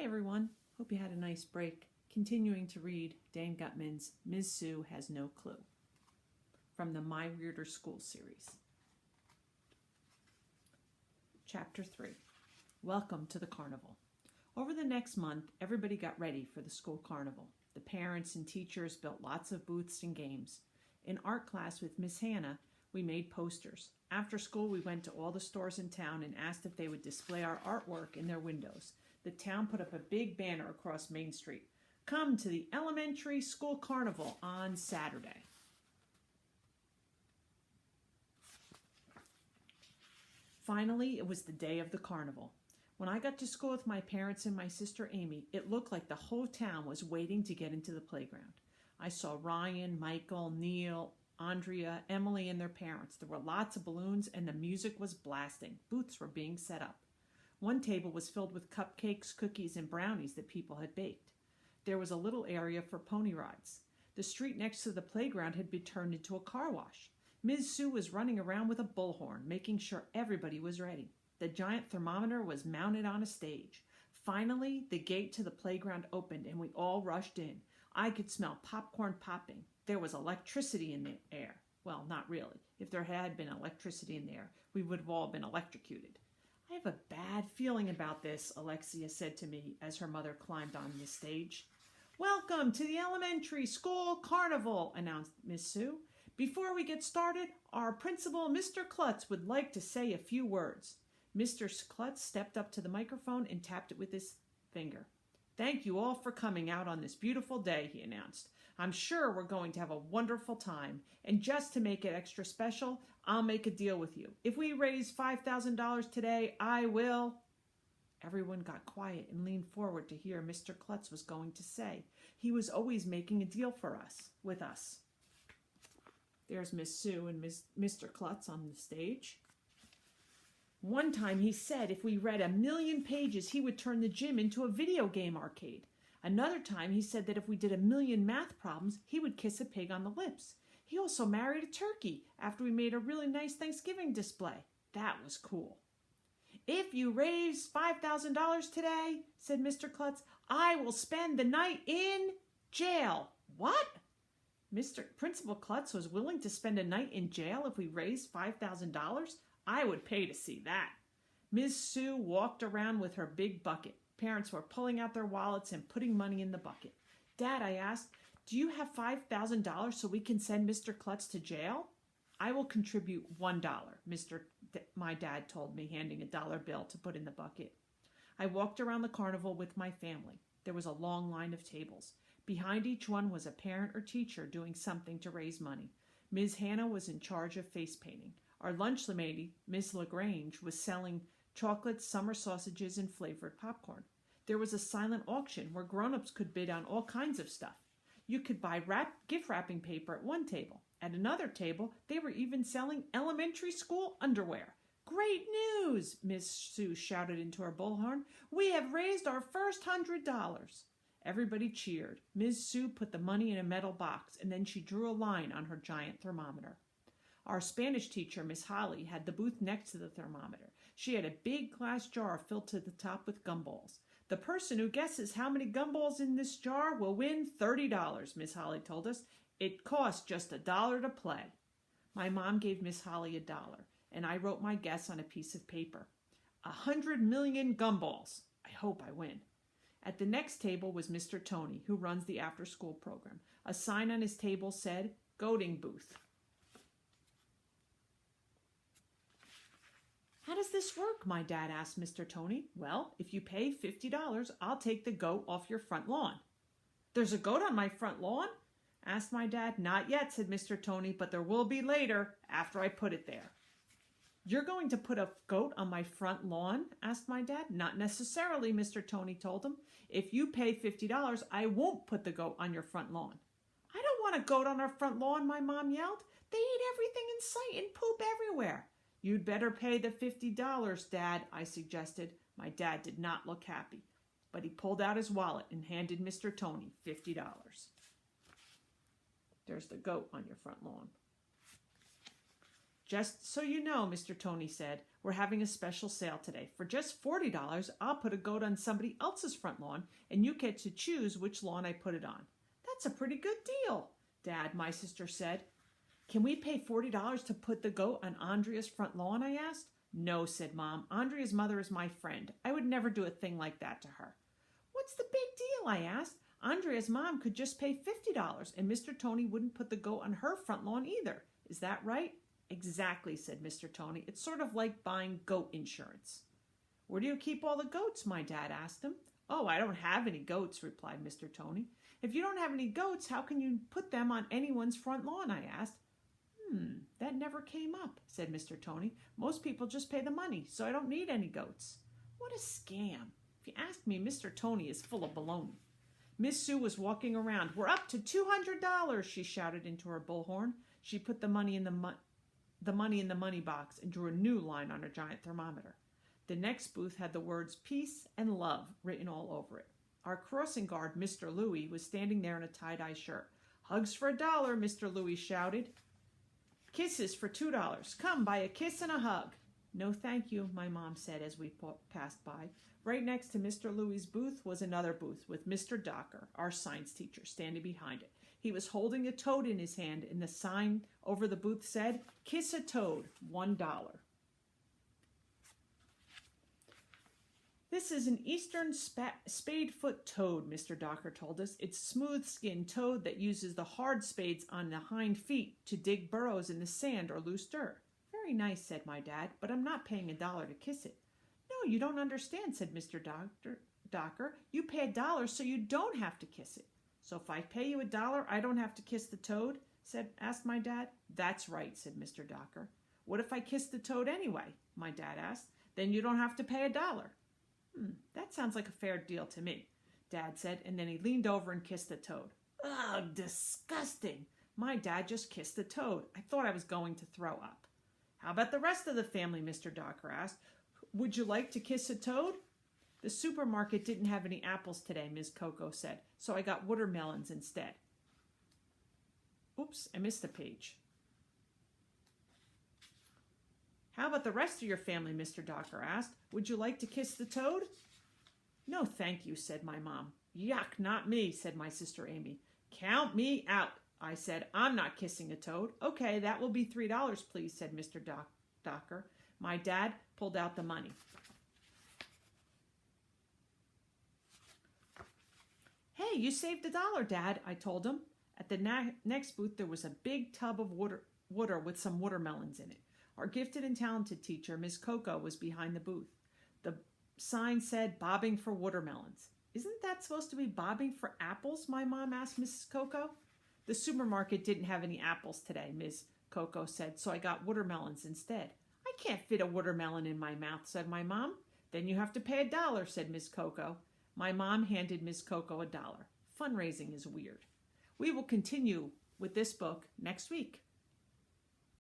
everyone. Hope you had a nice break. Continuing to read Dan Gutman's Ms. Sue Has No Clue from the My Weirder School series. Chapter 3. Welcome to the Carnival. Over the next month, everybody got ready for the school carnival. The parents and teachers built lots of booths and games. In art class with Miss Hannah, we made posters. After school, we went to all the stores in town and asked if they would display our artwork in their windows. The town put up a big banner across Main Street. Come to the elementary school carnival on Saturday. Finally, it was the day of the carnival. When I got to school with my parents and my sister Amy, it looked like the whole town was waiting to get into the playground. I saw Ryan, Michael, Neil, Andrea, Emily, and their parents. There were lots of balloons and the music was blasting. Booths were being set up. One table was filled with cupcakes, cookies, and brownies that people had baked. There was a little area for pony rides. The street next to the playground had been turned into a car wash. Ms. Sue was running around with a bullhorn, making sure everybody was ready. The giant thermometer was mounted on a stage. Finally, the gate to the playground opened and we all rushed in. I could smell popcorn popping. There was electricity in the air. Well, not really. If there had been electricity in the air, we would have all been electrocuted. I have a bad feeling about this, Alexia said to me as her mother climbed on the stage. Welcome to the elementary school carnival, announced Miss Sue. Before we get started, our principal, Mr. Klutz, would like to say a few words. Mr. Klutz stepped up to the microphone and tapped it with his finger. Thank you all for coming out on this beautiful day, he announced. I'm sure we're going to have a wonderful time. And just to make it extra special, I'll make a deal with you. If we raise $5,000 today, I will... Everyone got quiet and leaned forward to hear Mr. Klutz was going to say. He was always making a deal with us. There's Miss Sue and Mr. Klutz on the stage. One time he said if we read 1,000,000 pages, he would turn the gym into a video game arcade. Another time he said that if we did 1,000,000 math problems, he would kiss a pig on the lips. He also married a turkey after we made a really nice Thanksgiving display. That was cool. If you raise $5,000 today, said Mr. Klutz, I will spend the night in jail. What? Principal Klutz was willing to spend a night in jail if we raised $5,000? I would pay to see that. Ms. Sue walked around with her big bucket. Parents were pulling out their wallets and putting money in the bucket. Dad, I asked, do you have $5,000 so we can send Mr. Klutz to jail? I will contribute $1, my dad told me, handing a dollar bill to put in the bucket. I walked around the carnival with my family. There was a long line of tables. Behind each one was a parent or teacher doing something to raise money. Ms. Hannah was in charge of face painting. Our lunch lady, Ms. LaGrange, was selling chocolates, summer sausages, and flavored popcorn. There was a silent auction where grown-ups could bid on all kinds of stuff. You could buy gift wrapping paper at one table. At another table, they were even selling elementary school underwear. Great news, Miss Sue shouted into her bullhorn. We have raised our first $100. Everybody cheered. Ms. Sue put the money in a metal box, and then she drew a line on her giant thermometer. Our Spanish teacher, Miss Holly, had the booth next to the thermometer. She had a big glass jar filled to the top with gumballs. The person who guesses how many gumballs in this jar will win $30, Miss Holly told us. It costs just $1 to play. My mom gave Miss Holly $1, and I wrote my guess on a piece of paper. 100 million gumballs. I hope I win. At the next table was Mr. Tony, who runs the after-school program. A sign on his table said, Goating Booth. How does this work? My dad asked Mr. Tony. Well, if you pay $50, I'll take the goat off your front lawn. There's a goat on my front lawn? Asked my dad. Not yet, said Mr. Tony, but there will be later, after I put it there. You're going to put a goat on my front lawn? Asked my dad. Not necessarily, Mr. Tony told him. If you pay $50, I won't put the goat on your front lawn. I don't want a goat on our front lawn, my mom yelled. They eat everything in sight and poop everywhere. You'd better pay the $50, Dad, I suggested. My dad did not look happy, but he pulled out his wallet and handed Mr. Tony $50. There's the goat on your front lawn. Just so you know, Mr. Tony said, we're having a special sale today. For just $40, I'll put a goat on somebody else's front lawn, and you get to choose which lawn I put it on. That's a pretty good deal, Dad, my sister said. Can we pay $40 to put the goat on Andrea's front lawn, I asked. No, said Mom. Andrea's mother is my friend. I would never do a thing like that to her. What's the big deal, I asked. Andrea's mom could just pay $50, and Mr. Tony wouldn't put the goat on her front lawn either. Is that right? Exactly, said Mr. Tony. It's sort of like buying goat insurance. Where do you keep all the goats? My dad asked him. Oh, I don't have any goats, replied Mr. Tony. If you don't have any goats, how can you put them on anyone's front lawn? I asked. That never came up, said Mr. Tony. Most people just pay the money, so I don't need any goats. What a scam. If you ask me, Mr. Tony is full of baloney. Miss Sue was walking around. We're up to $200, she shouted into her bullhorn. She put the money in the money box and drew a new line on her giant thermometer. The next booth had the words peace and love written all over it. Our crossing guard, Mr. Louie, was standing there in a tie-dye shirt. Hugs for $1, Mr. Louie shouted. Kisses for $2. Come, buy a kiss and a hug. No, thank you, my mom said as we passed by. Right next to Mr. Louie's booth was another booth with Mr. Docker, our science teacher, standing behind it. He was holding a toad in his hand, and the sign over the booth said, Kiss a toad, $1. This is an eastern spadefoot toad, Mr. Docker told us. It's a smooth-skinned toad that uses the hard spades on the hind feet to dig burrows in the sand or loose dirt. Very nice, said my dad, but I'm not paying $1 to kiss it. No, you don't understand, said Mr. Docker. You pay $1 so you don't have to kiss it. So if I pay you $1, I don't have to kiss the toad? asked my dad. That's right, said Mr. Docker. What if I kiss the toad anyway? My dad asked. Then you don't have to pay $1. That sounds like a fair deal to me, Dad said, and then he leaned over and kissed the toad. Ugh, disgusting. My dad just kissed the toad. I thought I was going to throw up. How about the rest of the family, Mr. Docker asked. Would you like to kiss a toad? The supermarket didn't have any apples today, Ms. Coco said, so I got watermelons instead. Oops, I missed a page. How about the rest of your family, Mr. Docker asked. Would you like to kiss the toad? No, thank you, said my mom. Yuck, not me, said my sister Amy. Count me out, I said. I'm not kissing a toad. Okay, that will be $3, please, said Mr. Docker. My dad pulled out the money. Hey, you saved $1, Dad, I told him. At the next booth, there was a big tub of water with some watermelons in it. Our gifted and talented teacher, Miss Coco, was behind the booth. The sign said, bobbing for watermelons. Isn't that supposed to be bobbing for apples? My mom asked Mrs. Coco. The supermarket didn't have any apples today, Ms. Coco said, so I got watermelons instead. I can't fit a watermelon in my mouth, said my mom. Then you have to pay $1, said Miss Coco. My mom handed Miss Coco $1. Fundraising is weird. We will continue with this book next week.